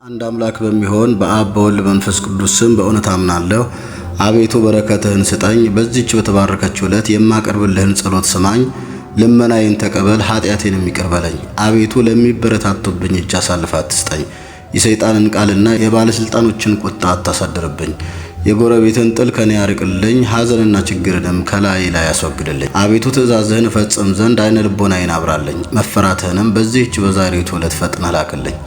አንድ አምላክ በሚሆን በአብ በወልድ በመንፈስ ቅዱስ ስም በእውነት አምናለሁ። አቤቱ በረከትህን ስጠኝ። በዚህች በተባረከችው ዕለት የማቀርብልህን ጸሎት ስማኝ። ልመናዬን ተቀበል፣ ኃጢአቴንም ይቅር በለኝ። አቤቱ ለሚበረታቱብኝ እጅ አሳልፈህ አትስጠኝ። የሰይጣንን ቃልና የባለሥልጣኖችን ቁጣ አታሳድርብኝ። የጎረቤትን ጥል ከኔ ያርቅልኝ፣ ሐዘንና ችግርንም ከላይ ላይ ያስወግድልኝ። አቤቱ ትእዛዝህን እፈጽም ዘንድ ዓይነ ልቦናዬን አብራልኝ። መፈራትህንም በዚህች በዛሬቱ ዕለት ፈጥነህ ላክልኝ።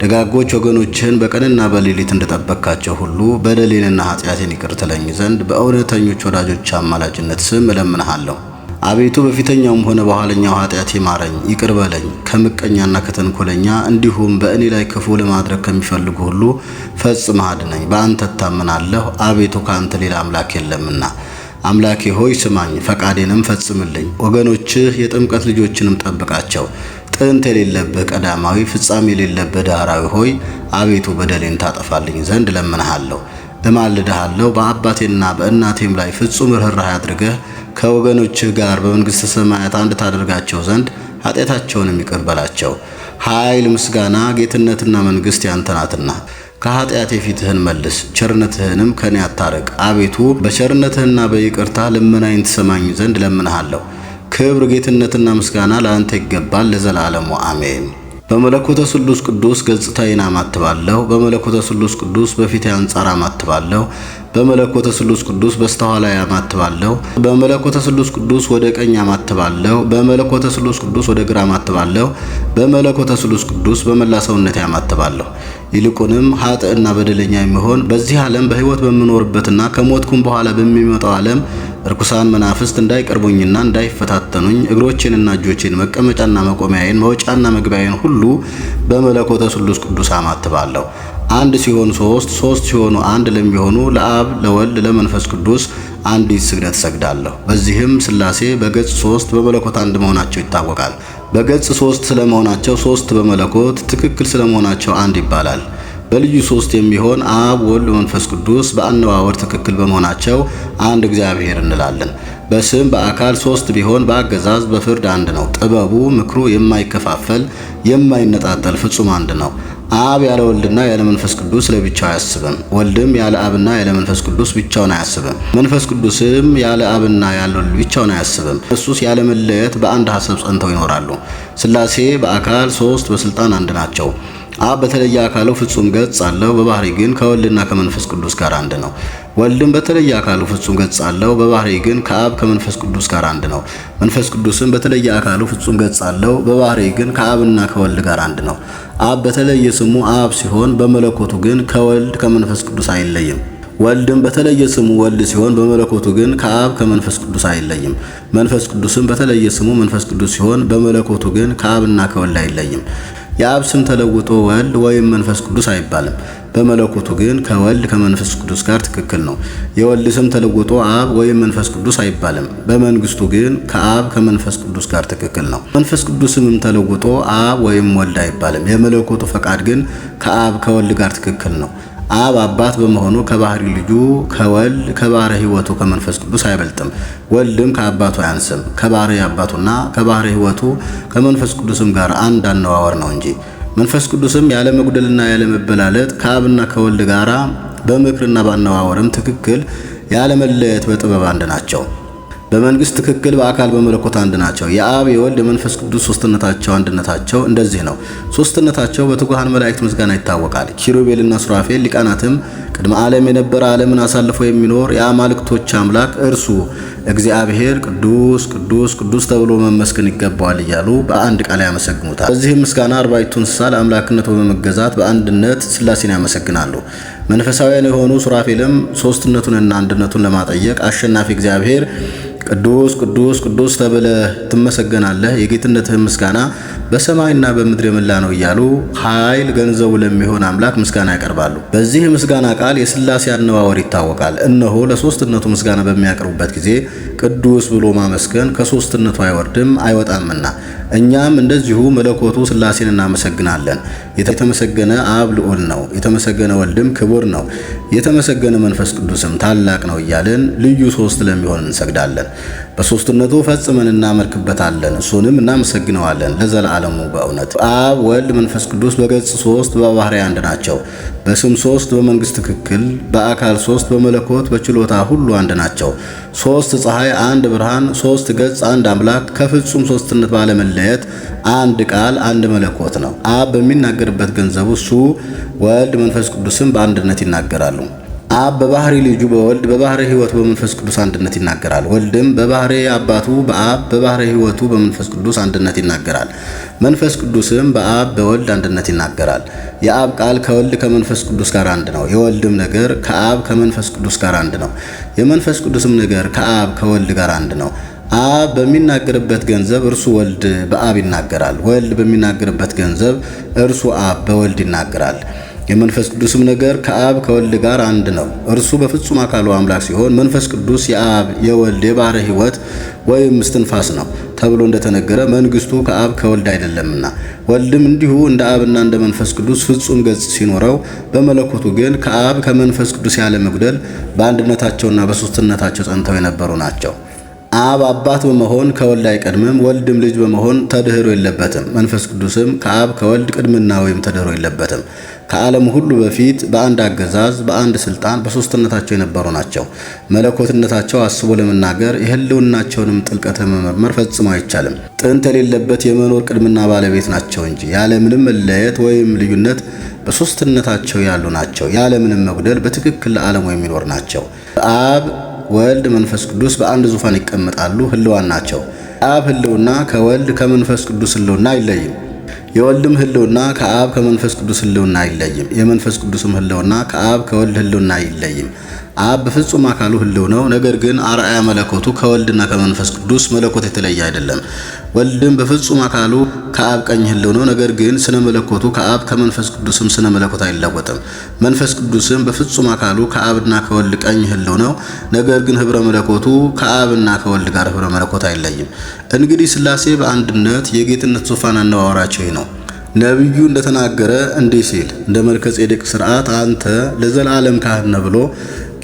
ደጋጎች ወገኖችህን በቀንና በሌሊት እንደጠበቅካቸው ሁሉ በደሌንና ኃጢአቴን ይቅር ትለኝ ዘንድ በእውነተኞች ወዳጆች አማላጅነት ስም እለምንሃለሁ። አቤቱ በፊተኛውም ሆነ በኋለኛው ኃጢአቴ ማረኝ፣ ይቅር በለኝ። ከምቀኛና ከተንኮለኛ እንዲሁም በእኔ ላይ ክፉ ለማድረግ ከሚፈልጉ ሁሉ ፈጽመህ አድነኝ። በአንተ እታመናለሁ፣ አቤቱ ከአንተ ሌላ አምላክ የለምና። አምላኬ ሆይ ስማኝ፣ ፈቃዴንም ፈጽምልኝ። ወገኖችህ የጥምቀት ልጆችንም ጠብቃቸው። ጥንት የሌለብህ ቀዳማዊ ፍጻሜ የሌለብህ ዳህራዊ ሆይ አቤቱ በደሌን ታጠፋልኝ ዘንድ እለምንሃለሁ፣ እማልድሃለሁ። በአባቴና በእናቴም ላይ ፍጹም ርኅራኄ አድርገህ ከወገኖችህ ጋር በመንግሥተ ሰማያት አንድ ታደርጋቸው ዘንድ ኃጢአታቸውንም ይቅር በላቸው። ኃይል፣ ምስጋና፣ ጌትነትና መንግሥት ያንተ ናትና ከኃጢአቴ ፊትህን መልስ፣ ቸርነትህንም ከኔ አታርቅ። አቤቱ በቸርነትህና በይቅርታ ልመናዬን ትሰማኝ ዘንድ እለምንሃለሁ። ክብር፣ ጌትነትና ምስጋና ለአንተ ይገባል ለዘላለሙ አሜን። በመለኮተ ስሉስ ቅዱስ ገጽታዬን አማትባለሁ። በመለኮተ ስሉስ ቅዱስ በፊቴ አንጻር አማትባለሁ። በመለኮተ ስሉስ ቅዱስ በስተኋላዬ አማትባለሁ። በመለኮተ ስሉስ ቅዱስ ወደ ቀኝ አማትባለሁ። በመለኮተ ስሉስ ቅዱስ ወደ ግራ አማትባለሁ። በመለኮተ ስሉስ ቅዱስ በመላ ሰውነቴ አማትባለሁ። ይልቁንም ኃጥእና በደለኛ የሚሆን በዚህ ዓለም በሕይወት በምኖርበትና ከሞትኩም በኋላ በሚመጣው ዓለም ርኩሳን መናፍስት እንዳይቀርቡኝና እንዳይፈታተኑኝ እግሮቼንና እጆቼን መቀመጫና መቆሚያዬን መውጫና መግቢያዬን ሁሉ በመለኮተ ስሉስ ቅዱስ አማትባለሁ። አንድ ሲሆኑ ሶስት፣ ሶስት ሲሆኑ አንድ ለሚሆኑ ለአብ ለወልድ ለመንፈስ ቅዱስ አንዲት ስግደት ሰግዳለሁ። በዚህም ሥላሴ በገጽ ሶስት በመለኮት አንድ መሆናቸው ይታወቃል። በገጽ ሶስት ስለመሆናቸው ሶስት፣ በመለኮት ትክክል ስለመሆናቸው አንድ ይባላል። በልዩ ሶስት የሚሆን አብ ወልድ መንፈስ ቅዱስ በአነዋወር ትክክል በመሆናቸው አንድ እግዚአብሔር እንላለን። በስም በአካል ሶስት ቢሆን በአገዛዝ በፍርድ አንድ ነው። ጥበቡ ምክሩ የማይከፋፈል የማይነጣጠል ፍጹም አንድ ነው። አብ ያለ ወልድና ያለ መንፈስ ቅዱስ ለብቻው አያስብም። ወልድም ያለ አብና ያለ መንፈስ ቅዱስ ብቻውን አያስብም። መንፈስ ቅዱስም ያለ አብና ያለ ወልድ ብቻውን አያስብም። እሱስ ያለ መለየት በአንድ ሐሳብ ጸንተው ይኖራሉ። ሥላሴ በአካል ሶስት በስልጣን አንድ ናቸው። አብ በተለየ አካሉ ፍጹም ገጽ አለው፣ በባህሪ ግን ከወልድና ከመንፈስ ቅዱስ ጋር አንድ ነው። ወልድም በተለየ አካሉ ፍጹም ገጽ አለው፣ በባህሪ ግን ከአብ ከመንፈስ ቅዱስ ጋር አንድ ነው። መንፈስ ቅዱስም በተለየ አካሉ ፍጹም ገጽ አለው፣ በባህሪ ግን ከአብና ከወልድ ጋር አንድ ነው። አብ በተለየ ስሙ አብ ሲሆን በመለኮቱ ግን ከወልድ ከመንፈስ ቅዱስ አይለይም። ወልድም በተለየ ስሙ ወልድ ሲሆን በመለኮቱ ግን ከአብ ከመንፈስ ቅዱስ አይለይም። መንፈስ ቅዱስም በተለየ ስሙ መንፈስ ቅዱስ ሲሆን በመለኮቱ ግን ከአብና ከወልድ አይለይም። የአብ ስም ተለውጦ ወልድ ወይም መንፈስ ቅዱስ አይባልም። በመለኮቱ ግን ከወልድ ከመንፈስ ቅዱስ ጋር ትክክል ነው። የወልድ ስም ተለውጦ አብ ወይም መንፈስ ቅዱስ አይባልም። በመንግስቱ ግን ከአብ ከመንፈስ ቅዱስ ጋር ትክክል ነው። መንፈስ ቅዱስ ስምም ተለውጦ አብ ወይም ወልድ አይባልም። የመለኮቱ ፈቃድ ግን ከአብ ከወልድ ጋር ትክክል ነው። አብ አባት በመሆኑ ከባህሪ ልጁ ከወልድ ከባህሪ ሕይወቱ ከመንፈስ ቅዱስ አይበልጥም። ወልድም ከአባቱ አያንስም። ከባህሪ አባቱና ከባህሪ ሕይወቱ ከመንፈስ ቅዱስም ጋር አንድ አነዋወር ነው እንጂ። መንፈስ ቅዱስም ያለ መጉደልና ያለ መበላለጥ ከአብና ከወልድ ጋራ በምክርና ባነዋወርም ትክክል ያለ መለየት በጥበብ አንድ ናቸው። በመንግስት ትክክል በአካል በመለኮት አንድ ናቸው። የአብ የወልድ የመንፈስ ቅዱስ ሶስትነታቸው አንድነታቸው እንደዚህ ነው። ሶስትነታቸው በትጉሃን መላእክት ምስጋና ይታወቃል። ኪሩቤልና ሱራፌል ሊቃናትም ቅድመ ዓለም የነበረ ዓለምን አሳልፎ የሚኖር የአማልክቶች አምላክ እርሱ እግዚአብሔር ቅዱስ ቅዱስ ቅዱስ ተብሎ መመስገን ይገባዋል እያሉ በአንድ ቃል ያመሰግኑታል። በዚህም ምስጋና አርባዕቱ እንስሳ ለአምላክነቱ በመገዛት በአንድነት ሥላሴን ያመሰግናሉ። መንፈሳውያን የሆኑ ሱራፌልም ሶስትነቱንና አንድነቱን ለማጠየቅ አሸናፊ እግዚአብሔር ቅዱስ ቅዱስ ቅዱስ ተብለህ ትመሰገናለህ፣ የጌትነትህም ምስጋና በሰማይና በምድር የመላ ነው እያሉ ኃይል ገንዘቡ ለሚሆን አምላክ ምስጋና ያቀርባሉ። በዚህ ምስጋና ቃል የሥላሴ አነዋወር ይታወቃል። እነሆ ለሶስትነቱ ምስጋና በሚያቀርቡበት ጊዜ ቅዱስ ብሎ ማመስገን ከሶስትነቱ አይወርድም አይወጣምና እኛም እንደዚሁ መለኮቱ ሥላሴን እናመሰግናለን። የተመሰገነ አብ ልዑል ነው፣ የተመሰገነ ወልድም ክቡር ነው፣ የተመሰገነ መንፈስ ቅዱስም ታላቅ ነው እያልን ልዩ ሶስት ለሚሆን እንሰግዳለን። በሶስትነቱ ፈጽመን እናመልክበታለን፣ እሱንም እናመሰግነዋለን ለዘላለሙ በእውነት። አብ ወልድ መንፈስ ቅዱስ በገጽ ሶስት በባህርይ አንድ ናቸው። በስም ሶስት በመንግስት ትክክል፣ በአካል ሶስት በመለኮት በችሎታ ሁሉ አንድ ናቸው። ሶስት ፀሐይ አንድ ብርሃን፣ ሶስት ገጽ አንድ አምላክ፣ ከፍጹም ሶስትነት ባለመለየት አንድ ቃል አንድ መለኮት ነው። አብ በሚናገርበት ገንዘቡ እሱ ወልድ መንፈስ ቅዱስም በአንድነት ይናገራሉ። አብ በባህሪ ልጁ በወልድ በባህሪ ሕይወቱ በመንፈስ ቅዱስ አንድነት ይናገራል። ወልድም በባህሪ አባቱ በአብ በባህሪ ሕይወቱ በመንፈስ ቅዱስ አንድነት ይናገራል። መንፈስ ቅዱስም በአብ በወልድ አንድነት ይናገራል። የአብ ቃል ከወልድ ከመንፈስ ቅዱስ ጋር አንድ ነው። የወልድም ነገር ከአብ ከመንፈስ ቅዱስ ጋር አንድ ነው። የመንፈስ ቅዱስም ነገር ከአብ ከወልድ ጋር አንድ ነው። አብ በሚናገርበት ገንዘብ እርሱ ወልድ በአብ ይናገራል። ወልድ በሚናገርበት ገንዘብ እርሱ አብ በወልድ ይናገራል። የመንፈስ ቅዱስም ነገር ከአብ ከወልድ ጋር አንድ ነው። እርሱ በፍጹም አካሉ አምላክ ሲሆን መንፈስ ቅዱስ የአብ የወልድ የባሕሪ ሕይወት ወይም እስትንፋስ ነው ተብሎ እንደተነገረ መንግስቱ ከአብ ከወልድ አይደለምና፣ ወልድም እንዲሁ እንደ አብና እንደ መንፈስ ቅዱስ ፍጹም ገጽ ሲኖረው በመለኮቱ ግን ከአብ ከመንፈስ ቅዱስ ያለ መጉደል በአንድነታቸውና በሶስትነታቸው ጸንተው የነበሩ ናቸው። አብ አባት በመሆን ከወልድ አይቀድምም፣ ወልድም ልጅ በመሆን ተድህሮ የለበትም። መንፈስ ቅዱስም ከአብ ከወልድ ቅድምና ወይም ተድህሮ የለበትም። ከዓለም ሁሉ በፊት በአንድ አገዛዝ በአንድ ስልጣን በሶስትነታቸው የነበሩ ናቸው። መለኮትነታቸው አስቦ ለመናገር የህልውናቸውንም ጥልቀት መመርመር ፈጽሞ አይቻልም። ጥንት የሌለበት የመኖር ቅድምና ባለቤት ናቸው እንጂ ያለምንም መለየት ወይም ልዩነት በሶስትነታቸው ያሉ ናቸው። ያለምንም መጉደል በትክክል ለዓለሙ የሚኖር ናቸው። አብ ወልድ መንፈስ ቅዱስ በአንድ ዙፋን ይቀመጣሉ፣ ህልዋን ናቸው። አብ ህልውና ከወልድ ከመንፈስ ቅዱስ ህልውና አይለይም። የወልድም ህልውና ከአብ ከመንፈስ ቅዱስ ህልውና አይለይም። የመንፈስ ቅዱስም ህልውና ከአብ ከወልድ ህልውና አይለይም። አብ በፍጹም አካሉ ህልው ነው። ነገር ግን አርአያ መለኮቱ ከወልድና ከመንፈስ ቅዱስ መለኮት የተለየ አይደለም። ወልድም በፍጹም አካሉ ከአብ ቀኝ ህልው ነው። ነገር ግን ስነ መለኮቱ ከአብ ከመንፈስ ቅዱስም ስነ መለኮት አይለወጥም። መንፈስ ቅዱስም በፍጹም አካሉ ከአብና ከወልድ ቀኝ ህልው ነው። ነገር ግን ህብረ መለኮቱ ከአብና ከወልድ ጋር ህብረ መለኮት አይለይም። እንግዲህ ሥላሴ በአንድነት የጌትነት ዙፋን አነዋወራቸው ነው። ነቢዩ እንደተናገረ እንዲህ ሲል እንደ መልከ ጼዴቅ ሥርዓት አንተ ለዘላለም ካህን ነህ ብሎ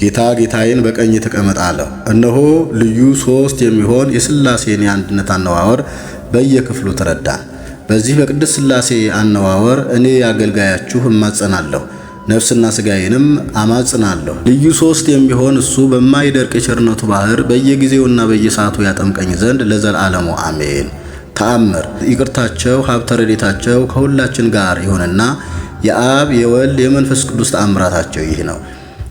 ጌታ ጌታዬን በቀኝ ተቀመጥ አለው። እነሆ ልዩ ሶስት የሚሆን የሥላሴን የአንድነት አነዋወር በየክፍሉ ተረዳን። በዚህ በቅድስት ሥላሴ አነዋወር እኔ አገልጋያችሁ እማጸናለሁ፣ ነፍስና ሥጋዬንም አማጽናለሁ። ልዩ ሶስት የሚሆን እሱ በማይደርቅ የቸርነቱ ባህር በየጊዜውና በየሰዓቱ ያጠምቀኝ ዘንድ ለዘላለሙ አሜን። ተአምር ይቅርታቸው ሀብተ ረድኤታቸው ከሁላችን ጋር ይሁንና የአብ የወልድ የመንፈስ ቅዱስ ተአምራታቸው ይህ ነው።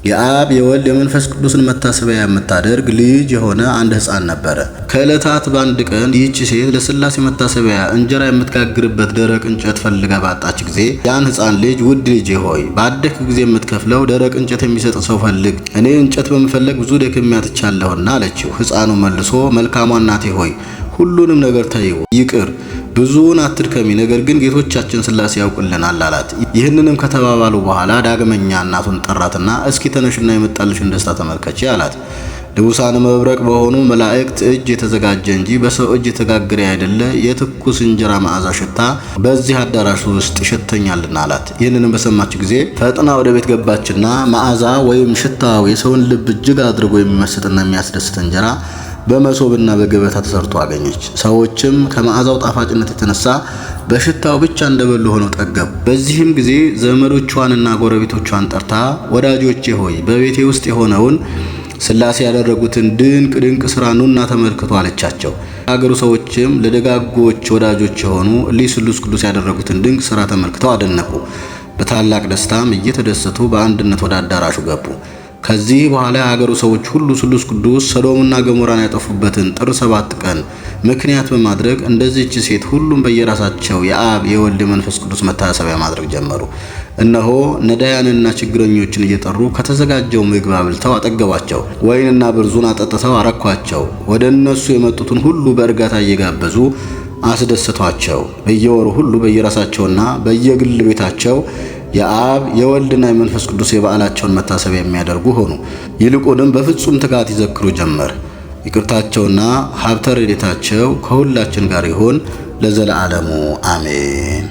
የአብ የወልድ የመንፈስ ቅዱስን መታሰቢያ የምታደርግ ልጅ የሆነ አንድ ሕፃን ነበረ። ከዕለታት በአንድ ቀን ይህች ሴት ለሥላሴ መታሰቢያ እንጀራ የምትጋግርበት ደረቅ እንጨት ፈልጋ ባጣች ጊዜ ያን ሕፃን ልጅ ውድ ልጄ ሆይ ባደክ ጊዜ የምትከፍለው ደረቅ እንጨት የሚሰጥ ሰው ፈልግ፣ እኔ እንጨት በመፈለግ ብዙ ደክሜ አጥቻለሁና አለችው። ሕፃኑ መልሶ መልካሟ እናቴ ሆይ ሁሉንም ነገር ተይው፣ ይቅር፣ ብዙውን አትድከሚ፣ ነገር ግን ጌቶቻችን ሥላሴ ያውቅልናል አላት። ይህንንም ከተባባሉ በኋላ ዳግመኛ እናቱን ጠራትና እስኪ ተነሽና የመጣልሽን ደስታ ተመልከቺ አላት። ልቡሳነ መብረቅ በሆኑ መላእክት እጅ የተዘጋጀ እንጂ በሰው እጅ የተጋገረ አይደለ የትኩስ እንጀራ መዓዛ ሽታ በዚህ አዳራሽ ውስጥ ይሸተኛልና አላት። ይህንንም በሰማች ጊዜ ፈጥና ወደ ቤት ገባችና መዓዛ ወይም ሽታው የሰውን ልብ እጅግ አድርጎ የሚመስጥና የሚያስደስት እንጀራ በመሶብና በገበታ ተሰርቶ አገኘች። ሰዎችም ከመዓዛው ጣፋጭነት የተነሳ በሽታው ብቻ እንደበሉ ሆነው ጠገቡ። በዚህም ጊዜ ዘመዶቿንና ጎረቤቶቿን ጠርታ ወዳጆቼ ሆይ በቤቴ ውስጥ የሆነውን ሥላሴ ያደረጉትን ድንቅ ድንቅ ሥራ ኑና ተመልክቱ አለቻቸው። የአገሩ ሰዎችም ለደጋጎች ወዳጆች የሆኑ እሊህ ስሉስ ቅዱስ ያደረጉትን ድንቅ ሥራ ተመልክተው አደነቁ። በታላቅ ደስታም እየተደሰቱ በአንድነት ወደ አዳራሹ ገቡ። ከዚህ በኋላ የሀገሩ ሰዎች ሁሉ ስሉስ ቅዱስ ሰዶምና ገሞራን ያጠፉበትን ጥር 7 ቀን ምክንያት በማድረግ እንደዚህች ሴት ሁሉም በየራሳቸው የአብ የወልድ መንፈስ ቅዱስ መታሰቢያ ማድረግ ጀመሩ። እነሆ ነዳያንና ችግረኞችን እየጠሩ ከተዘጋጀው ምግብ አብልተው አጠገቧቸው፣ ወይንና ብርዙን አጠጥተው አረኳቸው። ወደ እነሱ የመጡትን ሁሉ በእርጋታ እየጋበዙ አስደሰቷቸው። በየወሩ ሁሉ በየራሳቸውና በየግል ቤታቸው የአብ የወልድና የመንፈስ ቅዱስ የበዓላቸውን መታሰቢያ የሚያደርጉ ሆኑ። ይልቁንም በፍጹም ትጋት ይዘክሩ ጀመር። ይቅርታቸውና ሀብተ ረድኤታቸው ከሁላችን ጋር ይሁን ለዘለዓለሙ አሜን።